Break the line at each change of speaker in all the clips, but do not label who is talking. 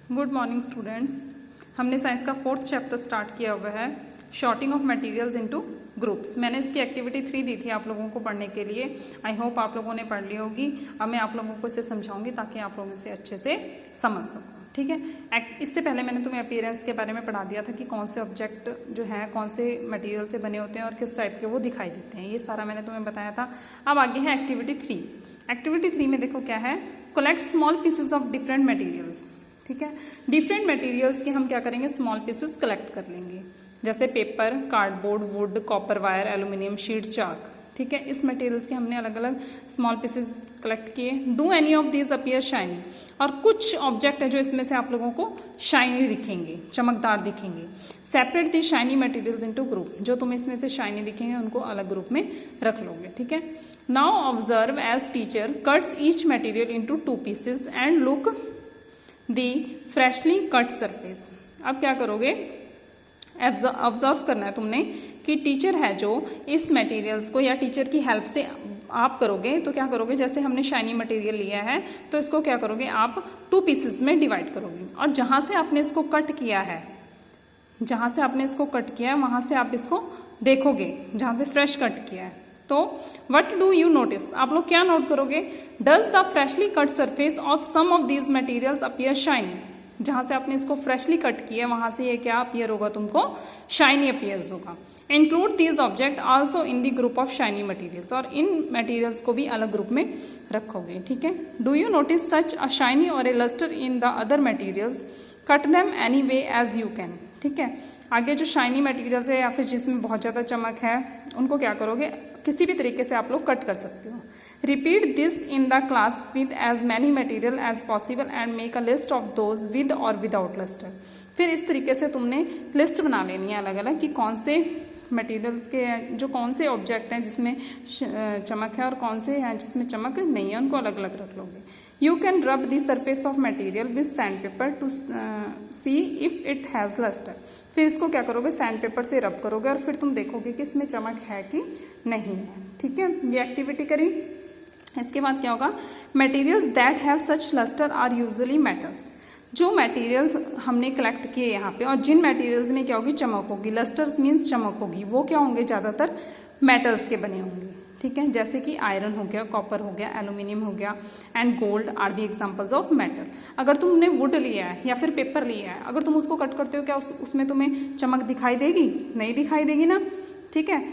Good morning students. हमने science का 4th chapter start किया हुआ है, sorting of materials into groups. मैंने इसकी एक्टिविटी 3 दी थी आप लोगों को पढ़ने के लिए। आई होप आप लोगों ने पढ़ ली होगी। अब मैं आप लोगों को इसे समझाऊंगी ताकि आप लोग इसे अच्छे से समझ सको। ठीक है, इससे पहले मैंने तुम्हें अपीयरेंस के बारे में पढ़ा दिया था कि कौन से ऑब्जेक्ट जो है कौन से मटेरियल से बने होते हैं और किस टाइप के वो दिखाई देते हैं, ये सारा मैंने तुम्हें बताया था। अब आगे है एक्टिविटी 3। एक्टिविटी 3 में देखो क्या है, collect small pieces of different materials. ठीक है, डिफरेंट मटेरियल्स के हम क्या करेंगे, स्मॉल पीसेस कलेक्ट कर लेंगे, जैसे paper, cardboard, wood, copper wire, aluminium sheet, chalk. ठीक है, इस मटेरियल्स के हमने अलग अलग स्मॉल पीसेस कलेक्ट किए। Do any of these appear shiny, और कुछ ऑब्जेक्ट है जो इसमें से आप लोगों को शाइनी दिखेंगे, चमकदार दिखेंगे। Separate the shiny materials into group, जो तुम्हें इसमें से शाइनी दिखेंगे उनको अलग ग्रुप में रख लोगे। ठीक है, now observe as teacher cuts each material into 2 pieces and look the freshly cut surface. अब क्या करोगे, ऑब्जर्व करना है तुमने कि टीचर है जो इस मटेरियल्स को, या टीचर की हेल्प से आप करोगे तो क्या करोगे, जैसे हमने शाइनी मटेरियल लिया है तो इसको क्या करोगे, आप 2 पीसेस में डिवाइड करोगे, और जहां से आपने इसको कट किया है, जहां से आपने इसको कट किया है वहां से आप इसको देखोगे, जहां से फ्रेश कट किया है। तो वट डू यू नोटिस, आप लोग क्या नोट करोगे, does the freshly cut surface of some of these materials appear shiny. जहां से आपने इसको फ्रेशली कट किया वहां से ये क्या अपीयर होगा, तुमको शाइनी अपीयर्स होगा। Include these object also in the group of shiny materials, और इन मटेरियल्स को भी अलग ग्रुप में रखोगे। ठीक है, do you notice such a shiny or a lustre in the other materials, cut them any way as you can. ठीक है, आगे जो शाइनी मटेरियल्स है या फिर जिसमें बहुत ज्यादा चमक है उनको क्या करोगे, किसी भी तरीके से आप लोग कट कर सकते हो। Repeat this in the class with as many material as possible and make a list of those with और विदाउट लस्टर। फिर इस तरीके से तुमने लिस्ट बना लेनी है अलग अलग कि कौन से मटेरियल्स के, जो कौन से ऑब्जेक्ट हैं जिसमें चमक है और कौन से हैं जिसमें चमक नहीं है, उनको अलग अलग रख लोगे। You can rub the surface of material with sandpaper to see if it has lustre. फिर इसको क्या करोगे, सैंड पेपर से रब करोगे और फिर तुम देखोगे कि इसमें चमक है कि नहीं है। ठीक है, ये एक्टिविटी करी। इसके बाद क्या होगा, materials that have such lustre are usually metals. जो मटेरियल्स हमने कलेक्ट किए यहाँ पे और जिन मटेरियल्स में क्या होगी, चमक होगी, लस्टर्स मीन्स चमक होगी, वो क्या होंगे, ज्यादातर मेटल्स के बने होंगे। ठीक है, जैसे कि आयरन हो गया, कॉपर हो गया, एल्यूमिनियम हो गया and gold are the examples of metal. अगर तुमने वुड लिया है या फिर पेपर लिया है, अगर तुम उसको कट करते हो क्या उसमें तुम्हें चमक दिखाई देगी, नहीं दिखाई देगी ना। ठीक है,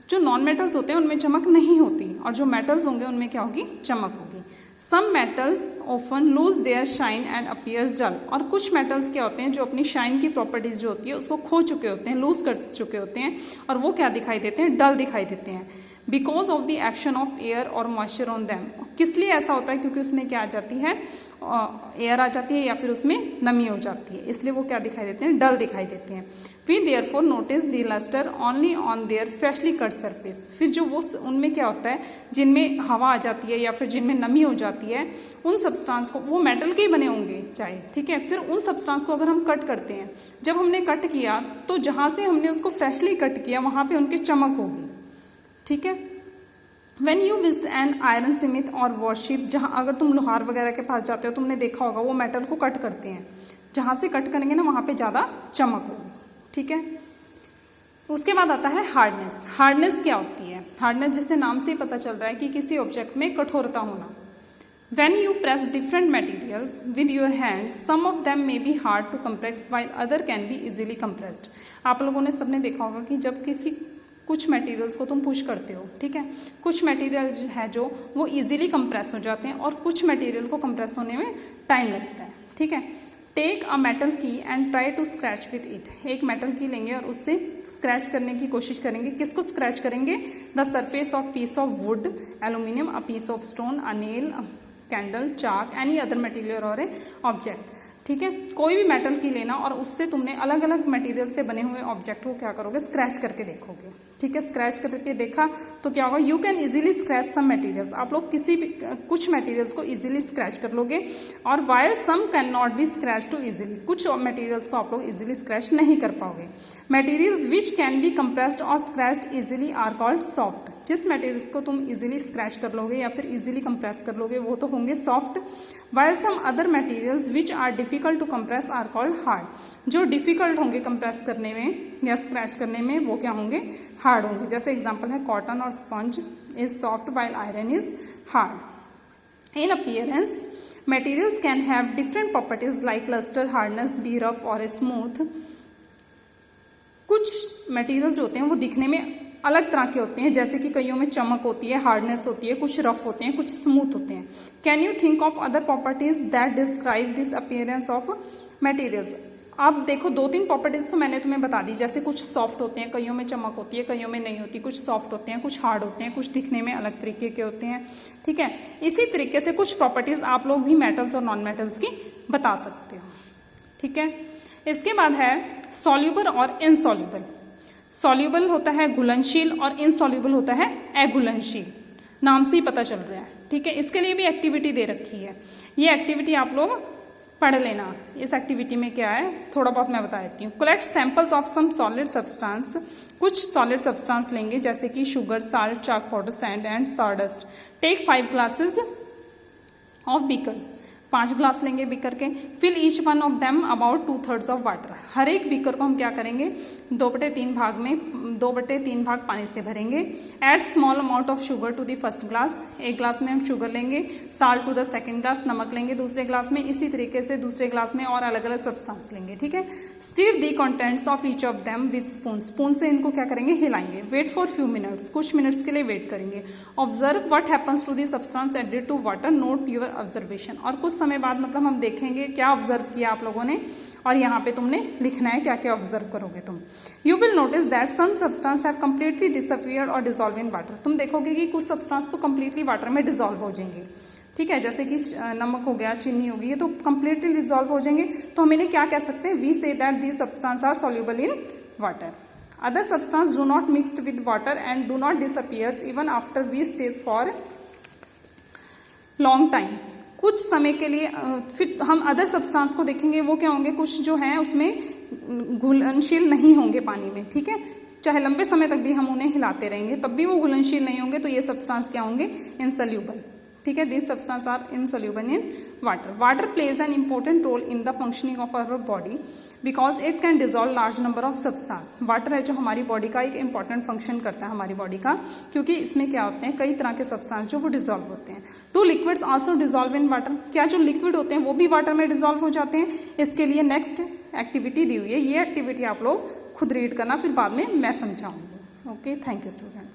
जो नॉन मेटल्स होते हैं उनमें चमक नहीं होती और जो मेटल्स होंगे उनमें क्या होगी, चमक होगी। Some metals often lose their shine and appears dull, और कुछ मेटल्स क्या होते हैं जो अपनी शाइन की प्रॉपर्टीज जो होती है उसको खो चुके होते हैं, लूज कर चुके होते हैं, और वो क्या दिखाई देते हैं, डल दिखाई देते हैं। Because of the action of air और मॉइस्चर ऑन दैम। किस लिए ऐसा होता है, क्योंकि उसमें क्या आ जाती है, एयर आ जाती है या फिर उसमें नमी हो जाती है, इसलिए वो क्या दिखाई देते हैं, डल दिखाई देते हैं। We therefore notice the lustre only on their freshly cut surface. फिर जो वो उनमें क्या होता है, जिनमें हवा आ जाती है या फिर जिनमें नमी हो जाती है, उन सब्सटेंस को, वो मेटल के ही बने होंगे चाहे, ठीक है, फिर उन सब्सटेंस को अगर हम कट करते हैं, जब हमने कट किया तो जहां से हमने उसको फ्रेशली कट किया वहां पे उनकी चमक होगी। ठीक है, when you visit an iron Smith और वॉरशिप, जहां अगर तुम लोहार वगैरह के पास जाते हो, तुमने देखा होगा वो मेटल को कट करते हैं, जहां से कट करेंगे ना वहां पे ज्यादा चमक होगी। ठीक है, उसके बाद आता है हार्डनेस। हार्डनेस क्या होती है, हार्डनेस जैसे नाम से ही पता चल रहा है कि किसी ऑब्जेक्ट में कठोरता होना। When you press different materials with your hands, some of them may be hard to compress while other can be easily compressed। आप लोगों ने सबने देखा होगा कि जब कुछ मटेरियल्स को तुम पुश करते हो, ठीक है, कुछ मटेरियल है जो वो इजीली कंप्रेस हो जाते हैं और कुछ मटेरियल को कंप्रेस होने में टाइम लगता है। ठीक है, टेक अ मेटल की and try to scratch with it. एक मेटल की लेंगे और उससे स्क्रैच करने की कोशिश करेंगे। किसको स्क्रैच करेंगे, the surface of piece of wood, aluminium, a piece of stone, a nail, candle, chalk, any other material और ए ऑब्जेक्ट। ठीक है, कोई भी मेटल की लेना और उससे तुमने अलग अलग मटेरियल से बने हुए ऑब्जेक्ट को क्या करोगे, स्क्रैच करके देखोगे। ठीक है, स्क्रैच करके देखा तो क्या होगा, you can easily scratch some materials. आप लोग किसी भी कुछ मटेरियल्स को इजीली स्क्रैच कर लोगे, और whether some can not be scratch too easily, कुछ मटेरियल्स को आप लोग इजीली स्क्रैच नहीं कर पाओगे। Materials which can be compressed or scratched easily are called soft. जिस मटेरियल्स को तुम इजीली स्क्रैच कर लोगे या फिर इजीली कंप्रेस कर लोगे वो तो होंगे soft, while some other materials which are difficult to compress are called hard. जो डिफिकल्ट होंगे कंप्रेस करने में या स्क्रैच करने में वो क्या होंगे, हार्ड होंगे। जैसे एग्जांपल है कॉटन और sponge is soft while iron is hard. In appearance materials can have different properties like luster, hardness, be rough or smooth। कुछ मटेरियल्स होते हैं वो दिखने में अलग तरह के होते हैं, जैसे कि कईयों में चमक होती है, हार्डनेस होती है, कुछ रफ होते हैं, कुछ स्मूथ होते हैं। Can you think of other properties that describe this appearance of materials. अब देखो 2-3 प्रॉपर्टीज तो मैंने तुम्हें बता दी, जैसे कुछ सॉफ्ट होते हैं, कईयों में चमक होती है, कईयों में नहीं होती, कुछ सॉफ्ट होते हैं, कुछ हार्ड होते हैं, कुछ दिखने में अलग तरीके के होते हैं, ठीक है। इसी तरीके से कुछ प्रॉपर्टीज आप लोग भी मेटल्स और नॉन मेटल्स की बता सकते हो, ठीक है। इसके बाद है सॉल्यूबल और इनसॉल्यूबल। सॉल्यूबल होता है घुलनशील और इनसॉल्यूबल होता है अघुलनशील, नाम से ही पता चल रहा है, ठीक है। इसके लिए भी एक्टिविटी दे रखी है, ये एक्टिविटी आप लोग पढ़ लेना। इस एक्टिविटी में क्या है थोड़ा बहुत मैं बता देती हूँ। Collect samples of some solid substance. कुछ सॉलिड सब्सटेंस लेंगे जैसे कि sugar, salt, chalk powder, sand and sawdust. Take 5 glasses of beakers. 5 glass लेंगे बीकर के। Fill each one of them about 2/3 of water. हर एक बीकर को हम क्या करेंगे 2/3 भाग में 2/3 भाग पानी से भरेंगे। Add small amount of sugar to the first glass. एक ग्लास में हम शुगर लेंगे। Salt to the second glass, नमक लेंगे दूसरे ग्लास में। इसी तरीके से दूसरे ग्लास में और अलग अलग सब्सटेंस लेंगे, ठीक है। Stir the contents of each of them with spoon. Spoon से इनको क्या करेंगे हिलाएंगे। Wait for few minutes. कुछ मिनट्स के लिए वेट करेंगे। Observe what happens to the substance added to water. Note your observation. और कुछ समय बाद मतलब हम देखेंगे क्या ऑब्जर्व किया आप लोगों ने, और यहाँ पे तुमने लिखना है क्या क्या ऑब्जर्व करोगे तुम। You will notice that some substance have completely disappeared और डिसॉल्व इन वाटर। तुम देखोगे कि कुछ सब्सटेंस तो कंप्लीटली वाटर में डिसॉल्व हो जाएंगे, ठीक है। जैसे कि नमक हो गया, चीनी होगी, ये तो कंप्लीटली डिसॉल्व हो जाएंगे। तो हम इन्हें क्या कह सकते हैं, we see that these substance are soluble in water. Other substance do not mixed with water and do not disappears even after we stay for long time. कुछ समय के लिए फिर हम अदर सब्सटेंस को देखेंगे, वो क्या होंगे, कुछ जो है उसमें घुलनशील नहीं होंगे पानी में, ठीक है। चाहे लंबे समय तक भी हम उन्हें हिलाते रहेंगे तब भी वो घुलनशील नहीं होंगे, तो ये सब्सटेंस क्या होंगे, इनसोल्यूबल, ठीक है। This substance are insoluble in water. Water plays an important role in the functioning of our body because it can dissolve large number of substance. Water है जो हमारी बॉडी का एक इंपॉर्टेंट फंक्शन करता है हमारी बॉडी का, क्योंकि इसमें क्या होते हैं कई तरह के सब्सटेंस जो वो डिजॉल्व होते हैं। Two liquids also dissolve in water. क्या जो लिक्विड होते हैं वो भी वाटर में डिजॉल्व हो जाते हैं। इसके लिए नेक्स्ट एक्टिविटी दी हुई है, ये एक्टिविटी आप लोग खुद रीड करना, फिर बाद में मैं समझाऊंगी। Okay, thank you students.